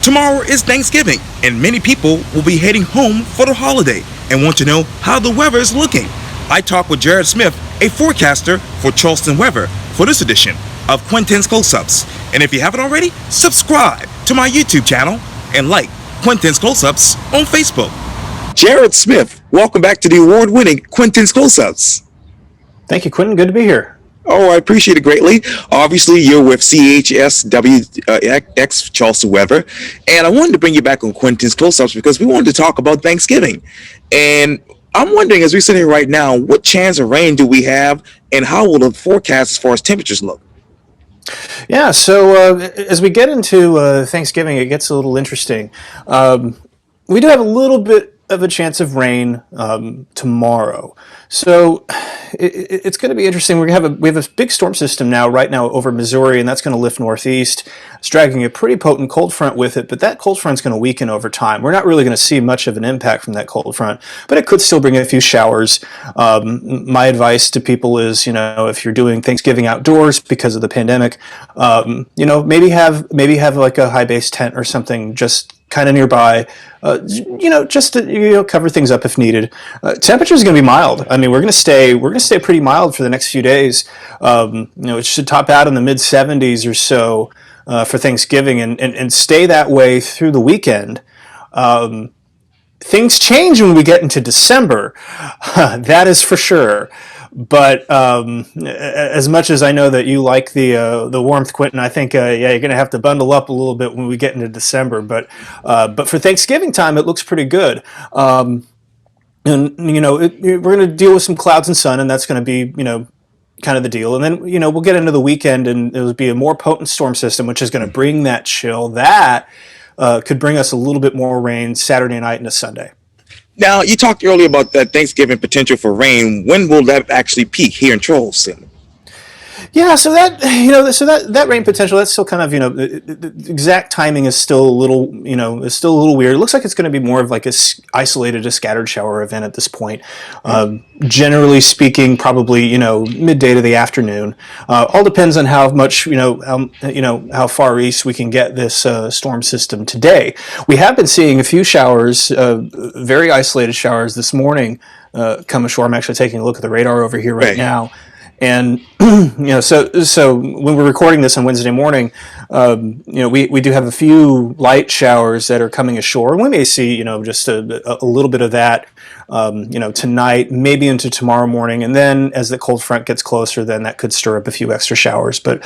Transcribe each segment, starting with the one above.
Tomorrow is Thanksgiving, and many people will be heading home for the holiday and want to know how the weather is looking. I talked with Jared Smith, a forecaster for Charleston Weather, for this edition of Quintin's Close-Ups. And if you haven't already, subscribe to my YouTube channel and like Quintin's Close-Ups on Facebook. Jared Smith, welcome back to the award-winning Quintin's Close-Ups. Thank you, Quintin. Good to be here. Oh, I appreciate it greatly. Obviously, you're with CHSWX Charleston Weather, and I wanted to bring you back on Quintin's Close-Ups because we wanted to talk about Thanksgiving. And I'm wondering, as we sit here right now, what chance of rain do we have, and how will the forecast as far as temperatures look? Yeah, so as we get into Thanksgiving, it gets a little interesting. We do have a little bit of a chance of rain tomorrow. So it's going to be interesting. We have a big storm system right now over Missouri, and that's going to lift northeast. It's dragging a pretty potent cold front with it, but that cold front's going to weaken over time. We're not really going to see much of an impact from that cold front, but it could still bring a few showers. My advice to people is, if you're doing Thanksgiving outdoors because of the pandemic, maybe have like a high base tent or something just kind of nearby, just to cover things up if needed. Temperature is going to be mild. I mean, we're going to stay pretty mild for the next few days. It should top out in the mid 70s or so for Thanksgiving, and stay that way through the weekend. Things change when we get into December, that is for sure. But as much as I know that you like the warmth, Quintin, I think you're going to have to bundle up a little bit when we get into December. But for Thanksgiving time, it looks pretty good. And we're going to deal with some clouds and sun, and that's going to be kind of the deal. And then we'll get into the weekend, and it'll be a more potent storm system, which is going to bring that chill. That could bring us a little bit more rain Saturday night into Sunday. Now, you talked earlier about that Thanksgiving potential for rain. When will that actually peak here in Charleston? Yeah, so that rain potential, that's still kind of, the exact timing is still a little, weird. It looks like it's going to be more of like a scattered shower event at this point. Generally speaking, probably, midday to the afternoon. All depends on how much, how far east we can get this storm system today. We have been seeing a few showers, very isolated showers this morning come ashore. I'm actually taking a look at the radar over here right now. And so when we're recording this on Wednesday morning, we do have a few light showers that are coming ashore, and we may see just a little bit of that tonight, maybe into tomorrow morning, and then as the cold front gets closer, then that could stir up a few extra showers. But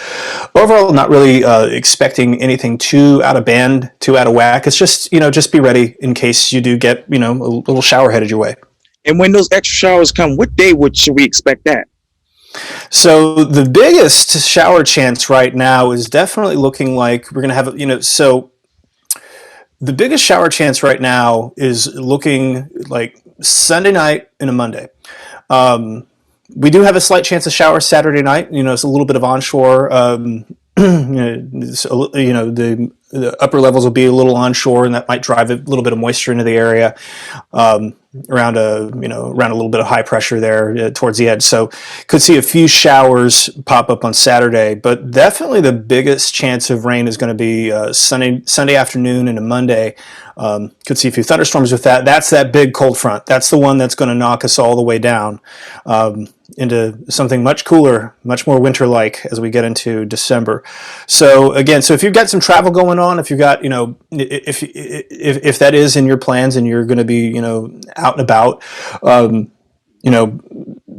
overall, not really expecting anything too out of band, too out of whack. It's just just be ready in case you do get a little shower headed your way. And when those extra showers come, what day should we expect that? So the biggest shower chance right now is definitely looking like we're going to have, so the biggest shower chance right now is looking like Sunday night and a Monday. We do have a slight chance of showers Saturday night. It's a little bit of onshore. The upper levels will be a little onshore, and that might drive a little bit of moisture into the area around a little bit of high pressure there towards the edge. So could see a few showers pop up on Saturday, but definitely the biggest chance of rain is going to be Sunday afternoon into Monday. Could see a few thunderstorms with that. That's that big cold front. That's the one that's going to knock us all the way down into something much cooler, much more winter-like as we get into December. So again, if you've got some travel going on, if you've got, if that is in your plans and you're going to be, out and about,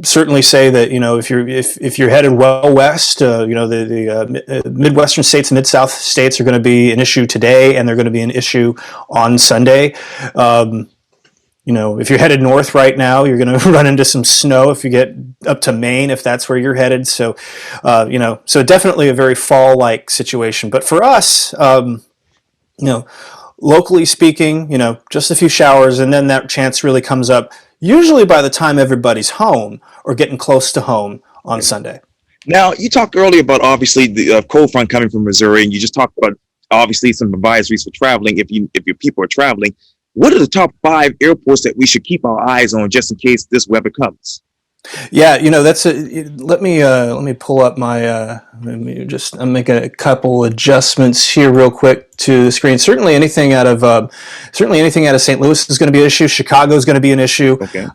certainly say that, if you're headed well west, the Midwestern states, Mid-South states are going to be an issue today, and they're going to be an issue on Sunday. If you're headed north right now, you're going to run into some snow if you get up to Maine, if that's where you're headed. So, so definitely a very fall-like situation. But for us, locally speaking, just a few showers, and then that chance really comes up usually by the time everybody's home or getting close to home on Sunday. Now, you talked earlier about obviously the cold front coming from Missouri, and you just talked about obviously some advisories for traveling if your people are traveling. What are the top 5 airports that we should keep our eyes on just in case this weather comes? Yeah, that's let me pull up my let me just I'm making a couple adjustments here real quick to the screen. Certainly anything out of St. Louis is going to be an issue. Chicago is going to be an issue. Okay.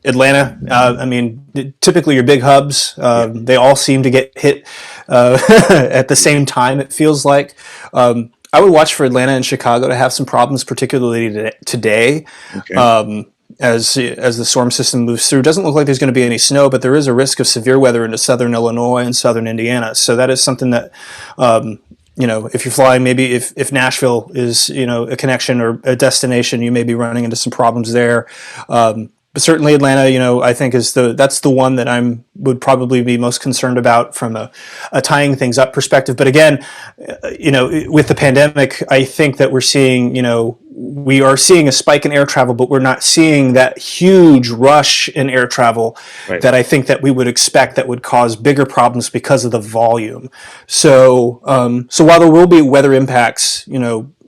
Atlanta, I mean, typically your big hubs, Yeah. they all seem to get hit at the same time. It feels like. I would watch for Atlanta and Chicago to have some problems, particularly today. Okay. As the storm system moves through. It doesn't look like there's going to be any snow, but there is a risk of severe weather into southern Illinois and southern Indiana. So that is something that, if you're flying, maybe if Nashville is, a connection or a destination, you may be running into some problems there. But certainly Atlanta, I think that's the one that would probably be most concerned about from a tying things up perspective. But again, with the pandemic, I think that we are seeing a spike in air travel, but we're not seeing that huge rush in air travel Right. that I think that we would expect that would cause bigger problems because of the volume. So while there will be weather impacts,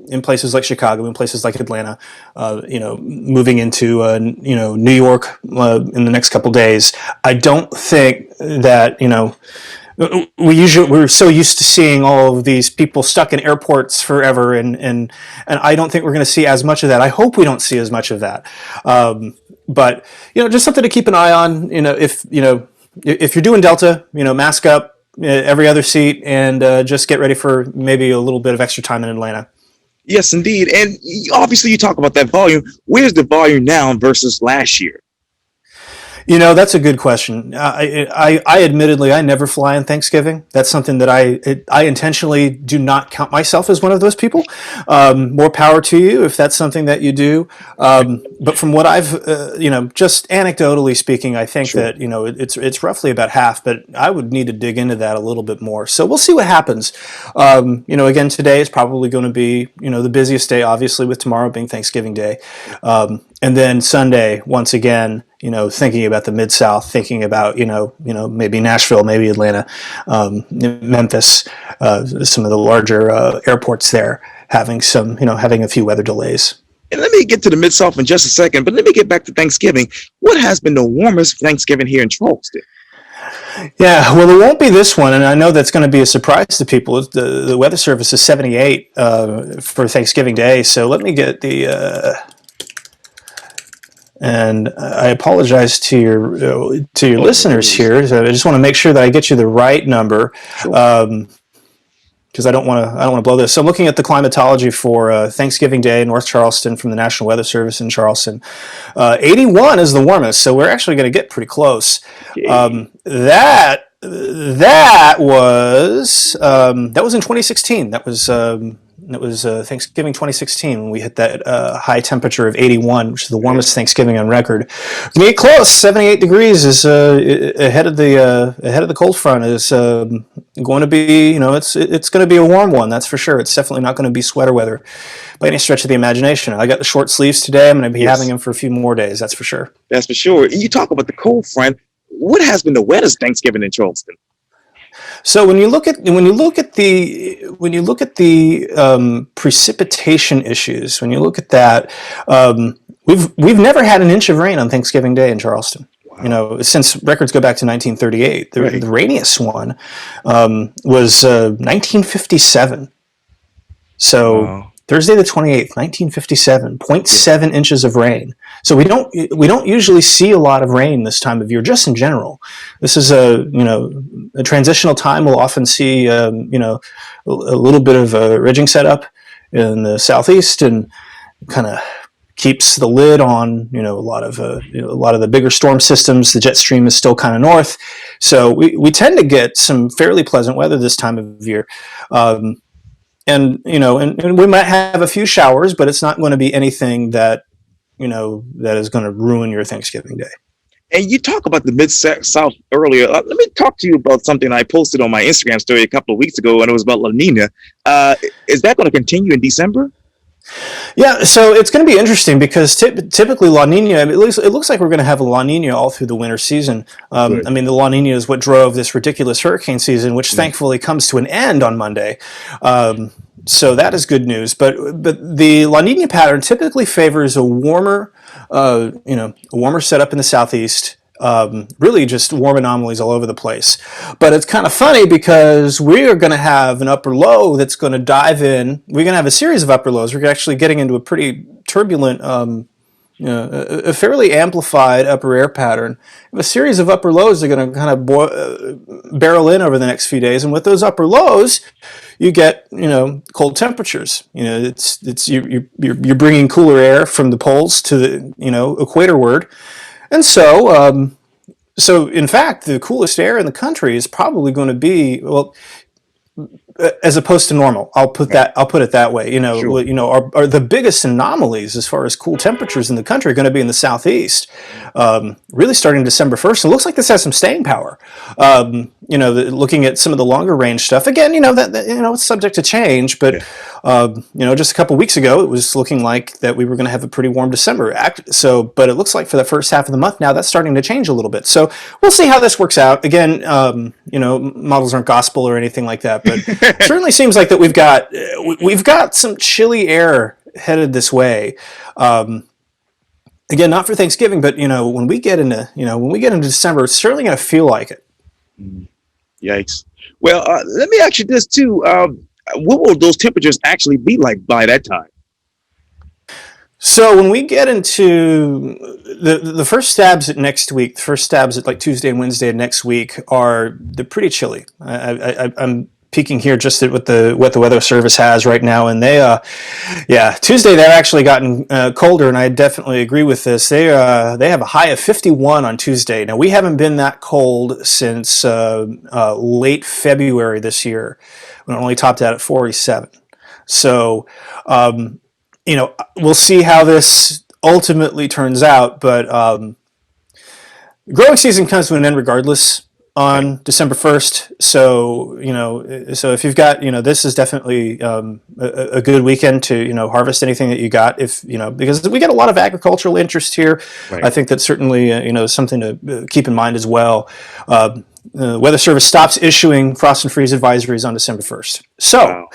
in places like Chicago, in places like Atlanta, moving into New York in the next couple days, I don't think that we're so used to seeing all of these people stuck in airports forever, and I don't think we're going to see as much of that. I hope we don't see as much of that. But just something to keep an eye on. If you're doing Delta, mask up every other seat, and just get ready for maybe a little bit of extra time in Atlanta. Yes, indeed. And obviously, you talk about that volume. Where's the volume now versus last year? That's a good question. I admittedly, I never fly on Thanksgiving. That's something that I intentionally do not count myself as one of those people. More power to you if that's something that you do. But from what I've, just anecdotally speaking, I think Sure. that, it's roughly about half, but I would need to dig into that a little bit more. So we'll see what happens. Again, today is probably going to be, the busiest day, obviously, with tomorrow being Thanksgiving Day. And then Sunday, once again, thinking about the Mid-South, thinking about, maybe Nashville, maybe Atlanta, Memphis, some of the larger airports there having having a few weather delays. And let me get to the Mid-South in just a second, but let me get back to Thanksgiving. What has been the warmest Thanksgiving here in Charleston? Yeah, well, it won't be this one, and I know that's going to be a surprise to people. The Weather Service is 78 for Thanksgiving Day, so let me get the... and I apologize to your listeners here. So I just want to make sure that I get you the right number, because I don't want to blow this. So I'm looking at the climatology for Thanksgiving Day, North Charleston, from the National Weather Service in Charleston. 81 is the warmest, so we're actually going to get pretty close. That was in 2016. That was Thanksgiving 2016 when we hit that high temperature of 81, which is the warmest Thanksgiving on record. When you get close, 78 degrees is ahead of the cold front is going to be, it's going to be a warm one, that's for sure. It's definitely not going to be sweater weather by any stretch of the imagination. I got the short sleeves today. I'm going to be having them for a few more days, that's for sure. That's for sure. You talk about the cold front. What has been the wettest Thanksgiving in Charleston? So when you look at the precipitation issues, when you look at that, we've never had an inch of rain on Thanksgiving Day in Charleston. Wow. Since records go back to 1938. The rainiest one was 1957. So. Wow. Thursday the 28th, 1957, 0.7 inches of rain. So we don't usually see a lot of rain this time of year, just in general. This is a transitional time. We'll often see a little bit of a ridging setup in the southeast, and kind of keeps the lid on a lot of the bigger storm systems. The jet stream is still kind of north, so we tend to get some fairly pleasant weather this time of year. And we might have a few showers, but it's not going to be anything that is going to ruin your Thanksgiving Day. And you talk about the Mid-South earlier. Let me talk to you about something I posted on my Instagram story a couple of weeks ago, and it was about La Nina. Is that going to continue in December? Yeah, so it's going to be interesting because typically La Nina, it looks like we're going to have a La Nina all through the winter season. I mean, the La Nina is what drove this ridiculous hurricane season, which thankfully comes to an end on Monday. So that is good news. But the La Nina pattern typically favors a warmer setup in the southeast Really just warm anomalies all over the place. But it's kind of funny because we are going to have an upper low that's going to dive in. We're going to have a series of upper lows. We're actually getting into a pretty turbulent, a fairly amplified upper air pattern. A series of upper lows are going to kind of barrel in over the next few days. And with those upper lows, you get, cold temperatures. You're bringing cooler air from the poles to the, equatorward. And so in fact, the coolest air in the country is probably going to be, well, as opposed to normal. I'll put it that way. Sure. Are the biggest anomalies as far as cool temperatures in the country are going to be in the southeast. Really starting December 1st. It looks like this has some staying power. Looking at some of the longer range stuff. Again, it's subject to change, but just a couple weeks ago, it was looking like that we were going to have a pretty warm December. But it looks like for the first half of the month now, that's starting to change a little bit. So we'll see how this works out. Again, models aren't gospel or anything like that, but it certainly seems like that we've got some chilly air headed this way. Again, not for Thanksgiving, but when we get into December, it's certainly going to feel like it. Yikes. Well, let me ask you this too. What will those temperatures actually be like by that time? So when we get into the first stabs at next week, the first stabs at like Tuesday and Wednesday of next week they're pretty chilly. I'm peeking here just at what the Weather Service has right now, and Tuesday they've actually gotten colder, and I definitely agree with this. They have a high of 51 on Tuesday. Now we haven't been that cold since late February this year, when it only topped out at 47. So we'll see how this ultimately turns out, but growing season comes to an end regardless on December 1st. So if you've got, this is definitely a good weekend to, harvest anything that you got, because we get a lot of agricultural interest here. Right. I think that's certainly, something to keep in mind as well. The Weather Service stops issuing frost and freeze advisories on December 1st. So, Wow.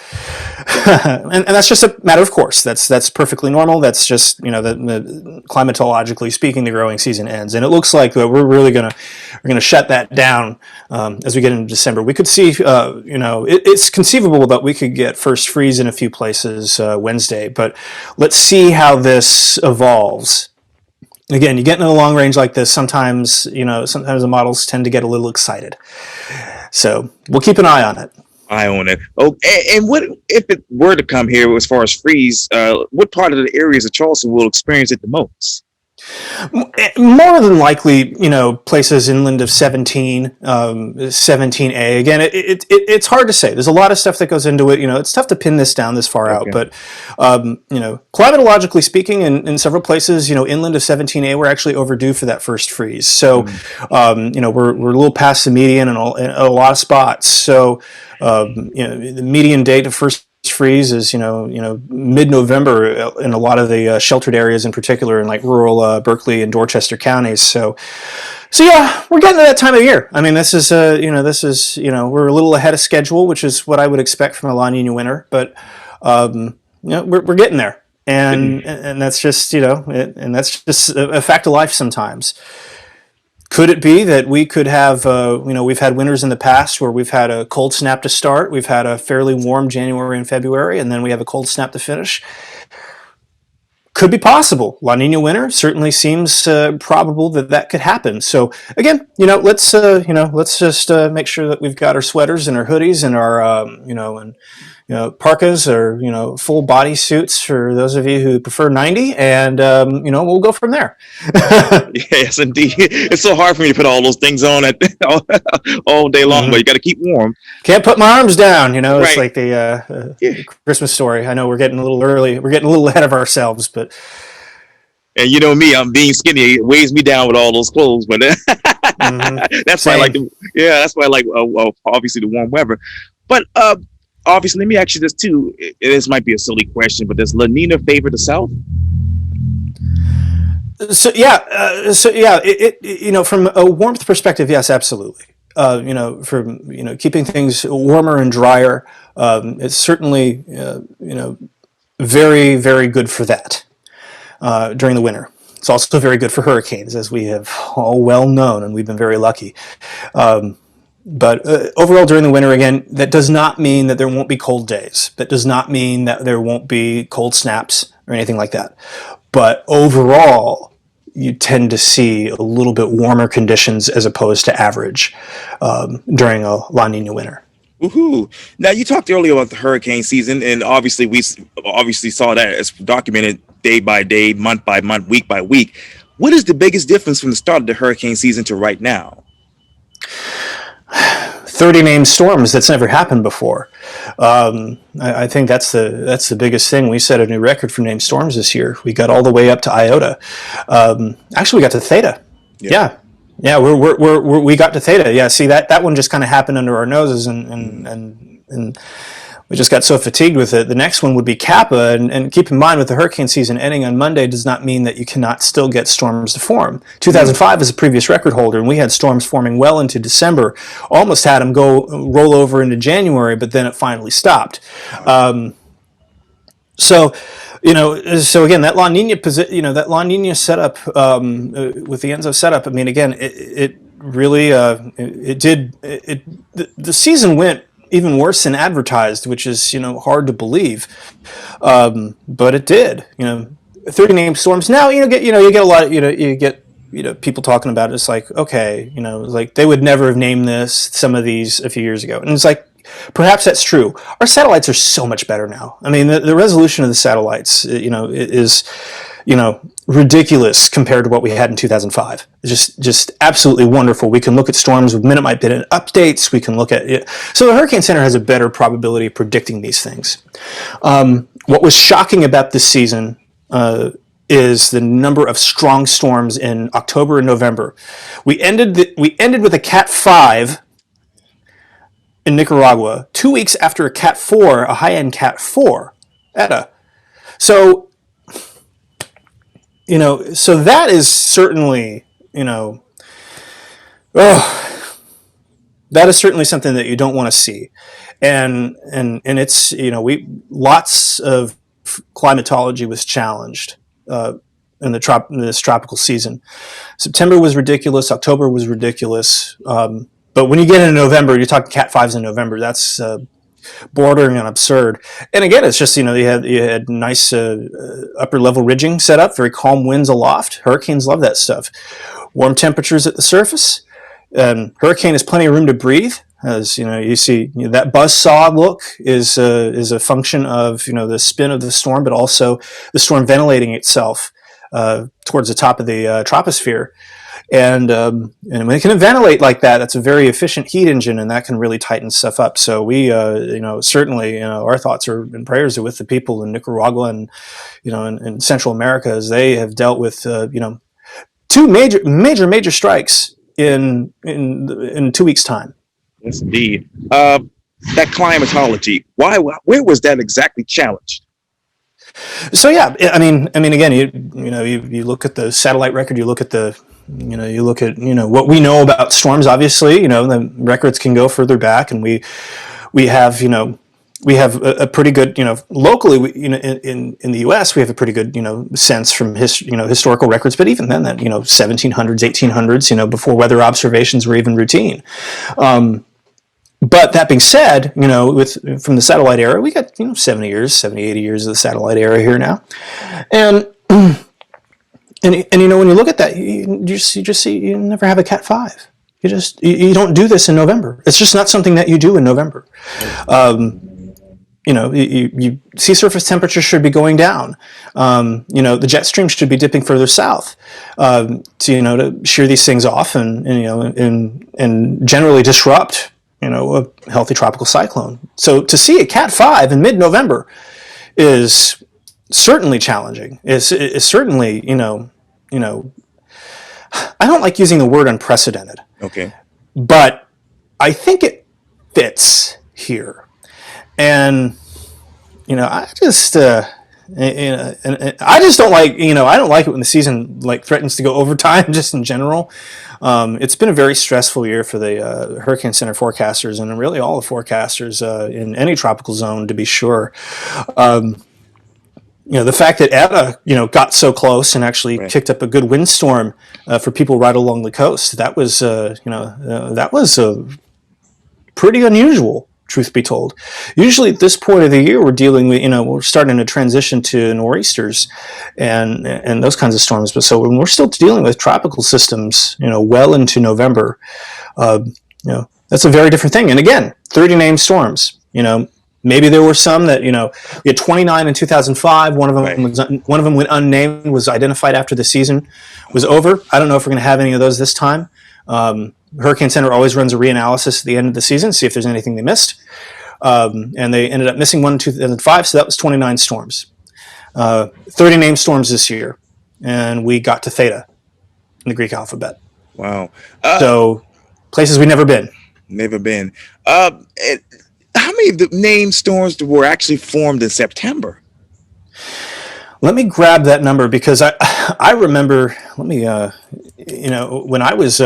and that's just a matter of course. That's perfectly normal. That's just, the climatologically speaking, the growing season ends. And it looks like we're really going to shut that down as we get into December. We could see, it's conceivable that we could get first freeze in a few places Wednesday, but let's see how this evolves. Again, you get in a long range like this, sometimes the models tend to get a little excited. So we'll keep an eye on it. Oh, and what if it were to come here as far as freeze? What part of the areas of Charleston will experience it the most? More than likely, places inland of 17A. Again, it's hard to say. There's a lot of stuff that goes into it. It's tough to pin this down this far out. But, climatologically speaking, in several places, inland of 17A, we're actually overdue for that first freeze. So, we're a little past the median in a lot of spots. So, the median date of first freeze is mid-November in a lot of the sheltered areas, in particular in like rural Berkeley and Dorchester counties. So yeah, we're getting to that time of year. I mean, this is we're a little ahead of schedule, which is what I would expect from a La Nina winter, but we're getting there, and that's just and that's just a fact of life sometimes. Could it be that we could have, we've had winters in the past where we've had a cold snap to start, we've had a fairly warm January and February, and then we have a cold snap to finish? Could be possible. La Nina winter certainly seems probable that could happen. So again, let's just make sure that we've got our sweaters and our hoodies and our, parkas or, full body suits for those of you who prefer 90, and, we'll go from there. Yes, indeed. It's so hard for me to put all those things on all day long, but you got to keep warm. Can't put my arms down, It's Right. like the Christmas story. I know we're getting a little early. We're getting a little ahead of ourselves, but. And you know me, I'm being skinny. It weighs me down with all those clothes, but that's why I like that's why I like obviously the warm weather. But obviously, let me ask you this too. This might be a silly question, but does La Nina favor the South? From a warmth perspective, yes, absolutely. From keeping things warmer and drier, it's certainly very, very good for that during the winter. It's also very good for hurricanes, as we have all well known, and we've been very lucky. But overall, during the winter, again, that does not mean that there won't be cold days. That does not mean that there won't be cold snaps or anything like that. But overall, you tend to see a little bit warmer conditions as opposed to average during a La Nina winter. Woohoo! Now you talked earlier about the hurricane season, and obviously we obviously saw that as documented day by day, month by month, week by week. What is the biggest difference from the start of the hurricane season to right now? 30 named storms. That's never happened before. I think that's the biggest thing. We set a new record for named storms this year. We got all the way up to Iota. Actually, we got to Theta. Yeah, we got to Theta. Yeah, see that one just kind of happened under our noses, and we just got so fatigued with it. The next one would be Kappa, and keep in mind, with the hurricane season ending on Monday does not mean that you cannot still get storms to form. 2005 is a previous record holder, and we had storms forming well into December. Almost had them roll over into January, but then it finally stopped. So again, that La Nina setup with the Enzo setup. I mean, again, it really the season went even worse than advertised, which is hard to believe, but it did. 30 named storms. Now you get a lot of you get people talking about it. It's like, okay, like they would never have named some of these a few years ago, and it's like, perhaps that's true. Our satellites are so much better now. I mean, the resolution of the satellites, is ridiculous compared to what we had in 2005. It's just absolutely wonderful. We can look at storms with minute-by-minute updates. We can look at it. So the Hurricane Center has a better probability of predicting these things. What was shocking about this season is the number of strong storms in October and November. We ended with a Cat 5 in Nicaragua 2 weeks after a Cat 4, a high-end Cat 4, ETA. So that is certainly, that is certainly something that you don't want to see, and it's lots of climatology was challenged in this tropical season. September was ridiculous. October was ridiculous. But when you get into November, you're talking Cat 5s in November. That's bordering on absurd. And again, it's just you had nice upper level ridging set up, very calm winds aloft. Hurricanes love that stuff. Warm temperatures at the surface. Hurricane has plenty of room to breathe. As you see that buzzsaw look is a function of the spin of the storm, but also the storm ventilating itself towards the top of the troposphere. And when it can ventilate like that, that's a very efficient heat engine, and that can really tighten stuff up. So we, certainly, our thoughts and prayers are with the people in Nicaragua and, in Central America, as they have dealt with, two major strikes in 2 weeks' time. Yes, indeed. That climatology, where was that exactly challenged? So yeah, I mean, again, you look at the satellite record, you look at what we know about storms. Obviously, the records can go further back, and we have a pretty good, locally, in the U.S. we have a pretty good, sense from historical records. But even then, 1700s, 1800s, before weather observations were even routine. But that being said, from the satellite era, we got 70 years, 80 years of the satellite era here now, and when you look at that, you just see you never have a Cat 5. You don't do this in November. It's just not something that you do in November. Sea surface temperatures should be going down. The jet stream should be dipping further south to shear these things off and generally disrupt a healthy tropical cyclone. So to see a Cat 5 in mid-November is certainly challenging. It's certainly, I don't like using the word unprecedented. Okay. But I think it fits here. And, I just, and I just don't like, I don't like it when the season threatens to go overtime just in general. It's been a very stressful year for the Hurricane Center forecasters and really all the forecasters in any tropical zone, to be sure. the fact that Eta, got so close and actually Right. kicked up a good windstorm for people right along the coast, that was pretty unusual. Truth be told, usually at this point of the year, we're dealing with, we're starting to transition to nor'easters and those kinds of storms. But so when we're still dealing with tropical systems, well into November, that's a very different thing. And again, 30 named storms. Maybe there were some that we had 29 in 2005. One of them went unnamed, was identified after the season was over. I don't know if we're going to have any of those this time. Hurricane Center always runs a reanalysis at the end of the season, see if there's anything they missed. And they ended up missing one in 2005, so that was 29 storms. 30 named storms this year, and we got to Theta in the Greek alphabet. Wow. So places we've never been. Never been. How many of the named storms were actually formed in September? Let me grab that number because I remember. Let me when I was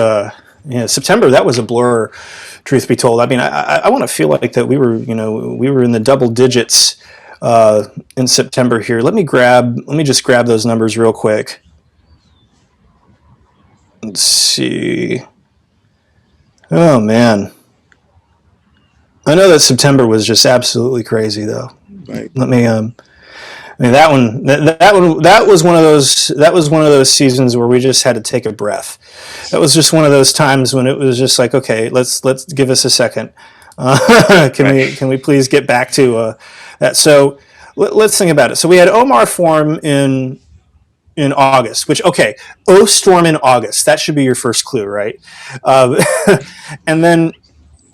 September, that was a blur. Truth be told, I mean, I want to feel like that we were in the double digits in September here. Let me just grab those numbers real quick. Let's see. Oh man, I know that September was just absolutely crazy though. Right. Let me I mean that was one of those seasons where we just had to take a breath. That was just one of those times when it was just like, okay, let's give us a second. Can we please get back to that? So let's think about it. So we had Omar form in August, which O storm in August. That should be your first clue, right? And then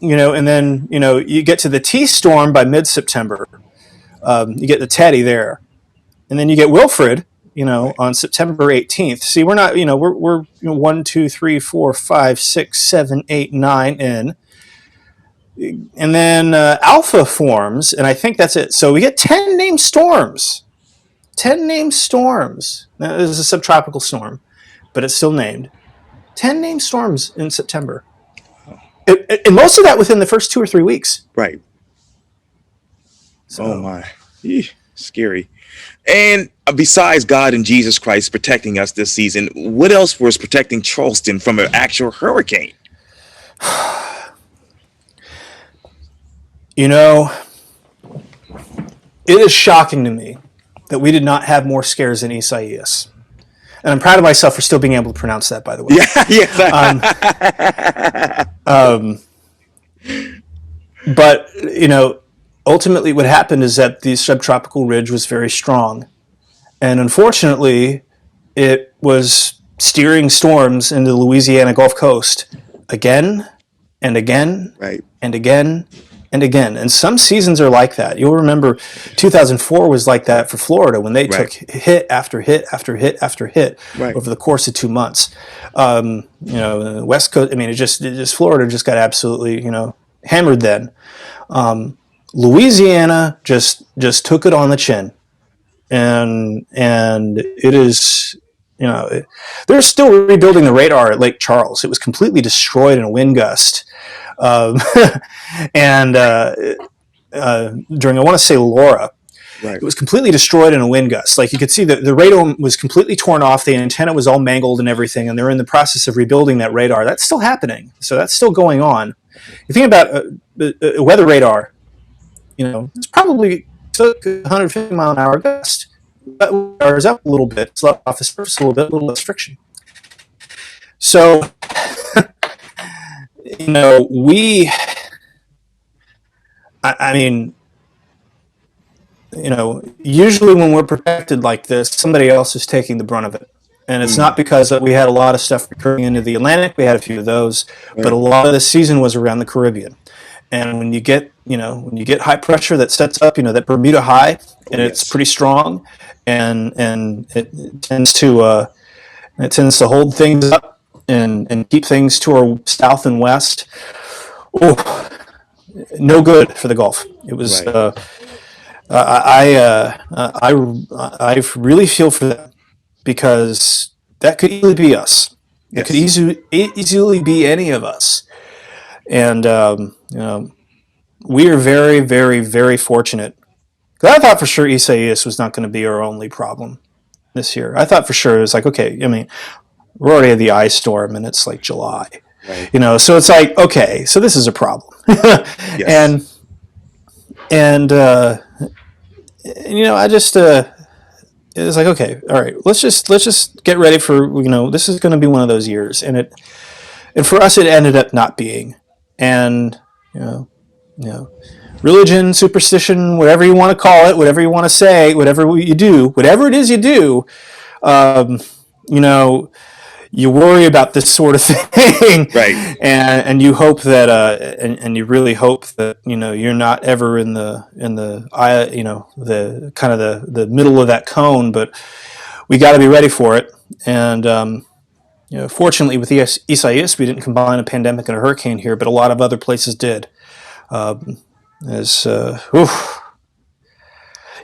you get to the T storm by mid-September. You get the Teddy there. And then you get Wilfred, on September 18th. See, we're not, we're 1, 2, 3, 4, 5, 6, 7, 8, 9 in. And then Alpha forms, and I think that's it. So we get 10 named storms. 10 named storms. Now, this is a subtropical storm, but it's still named. 10 named storms in September. And most of that within the first 2 or 3 weeks. Right. So, oh my. Eesh, scary. And besides God and Jesus Christ protecting us this season, what else was protecting Charleston from an actual hurricane? It is shocking to me that we did not have more scares in Isaias. And I'm proud of myself for still being able to pronounce that, by the way. But, ultimately what happened is that the subtropical ridge was very strong. And unfortunately, it was steering storms into the Louisiana Gulf Coast again and again right. and again and again. And some seasons are like that. You'll remember 2004 was like that for Florida when they took hit after hit after hit after hit over the course of 2 months. The West Coast, I mean, it just Florida just got absolutely, hammered then. Louisiana just took it on the chin. And it is, they're still rebuilding the radar at Lake Charles. It was completely destroyed in a wind gust. And during, I want to say, Laura, it was completely destroyed in a wind gust. Like you could see that the radar was completely torn off. The antenna was all mangled and everything. And they're in the process of rebuilding that radar. That's still happening. So that's still going on. You think about a weather radar, it's probably took 150 mile an hour gust. That radar is up a little bit. It's off the surface a little less friction. So, usually when we're protected like this, somebody else is taking the brunt of it. And it's not because we had a lot of stuff recurring into the Atlantic. We had a few of those, but a lot of the season was around the Caribbean. And when you get high pressure that sets up, that Bermuda high, and it's pretty strong, and it tends to hold things up and keep things to our south and west. Oh, no good for the Gulf. It was. I really feel for them because that could easily be us. It could easily be any of us. And we are very, very, very fortunate Because I thought for sure Isaias was not going to be our only problem this year. I thought for sure it was like, okay, I mean, we're already at the ice storm and it's like July, Right. so it's like, okay, so this is a problem. Yes. and and I just it's like, okay, all right, let's just get ready for, this is going to be one of those years, and for us it ended up not being. And you know religion, superstition, whatever you want to call it, whatever you want to say, whatever you do, whatever it is you do, um, you know you worry about this sort of thing, Right. and you hope that and you really hope that you're not ever in the eye, the kind of the middle of that cone, but we got to be ready for it. And fortunately with Isaias, we didn't combine a pandemic and a hurricane here, but a lot of other places did. As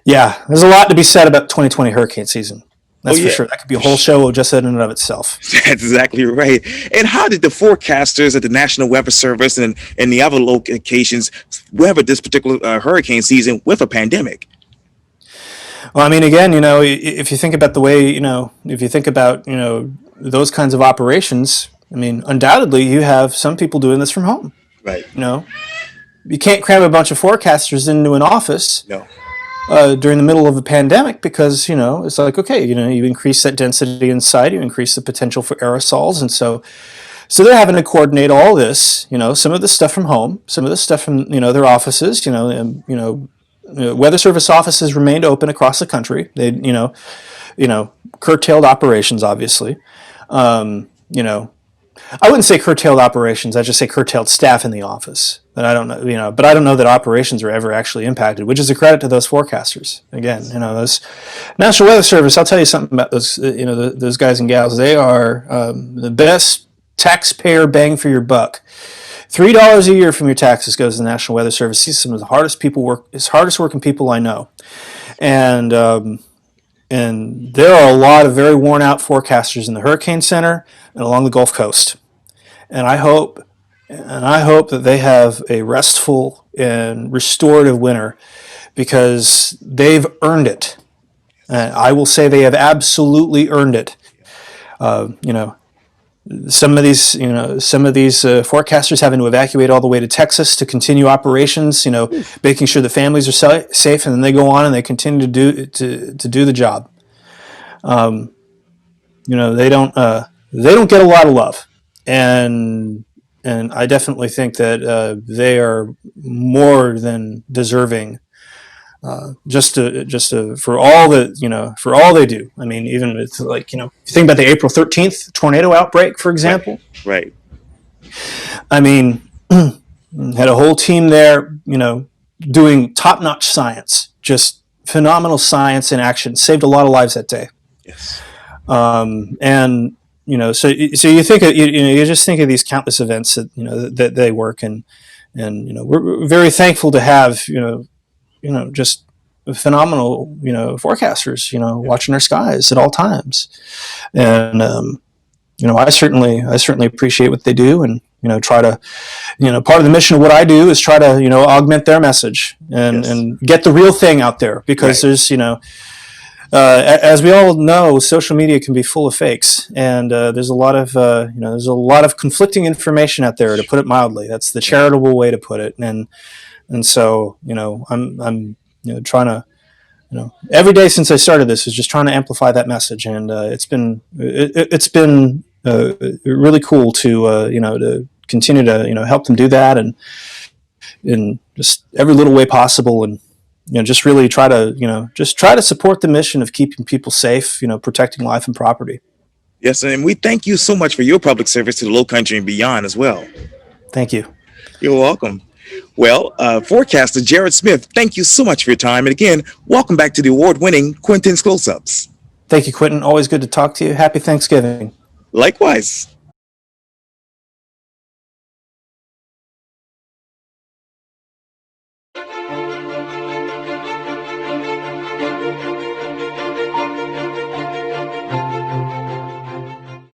Yeah, there's a lot to be said about 2020 hurricane season. Oh That's for yeah. sure. That could be a whole show just in and of itself. That's exactly right. And how did the forecasters at the National Weather Service and the other locations weather this particular hurricane season with a pandemic? Well, I mean, again, if you think about the way, if you think about, those kinds of operations, I mean, undoubtedly you have some people doing this from home. Right. You know, you can't cram a bunch of forecasters into an office No. during the middle of a pandemic, because it's like, okay, you increase that density inside, you increase the potential for aerosols, and so they're having to coordinate all this. Some of the stuff from home, some of the stuff from their offices. Weather Service offices remained open across the country. They curtailed operations, obviously. I wouldn't say curtailed operations. I'd just say curtailed staff in the office. And I don't know, but I don't know that operations are ever actually impacted, which is a credit to those forecasters. Again, those National Weather Service. I'll tell you something about those. Those guys and gals. They are the best taxpayer bang for your buck. $3 a year from your taxes goes to the National Weather Service. He's some of the hardest working people I know, and there are a lot of very worn out forecasters in the Hurricane Center and along the Gulf Coast. And I hope that they have a restful and restorative winter, because they've earned it. I will say they have absolutely earned it. Some of these forecasters having to evacuate all the way to Texas to continue operations. Making sure the families are safe, and then they go on and they continue to do the job. They don't get a lot of love, and I definitely think that they are more than deserving. For all they do. I mean, even it's like, you think about the April 13th tornado outbreak, for example. Right. I mean, had a whole team there, doing top-notch science, just phenomenal science in action. Saved a lot of lives that day. Yes. And so you think you just think of these countless events that they work, and we're very thankful to have just phenomenal forecasters watching our skies at all times. And I certainly appreciate what they do, and try to part of the mission of what I do is try to augment their message and get the real thing out there, because there's as we all know, social media can be full of fakes, and there's a lot of conflicting information out there, to put it mildly. That's the charitable way to put it. And so I'm trying to every day since I started this is just trying to amplify that message, and it's been really cool to continue to help them do that, and in just every little way possible, and just really try to support the mission of keeping people safe, protecting life and property. Yes, and we thank you so much for your public service to the Low Country and beyond as well. Thank you. You're welcome. Well, forecaster Jared Smith, thank you so much for your time. And again, welcome back to the award-winning Quintin's Close-Ups. Thank you, Quintin. Always good to talk to you. Happy Thanksgiving. Likewise.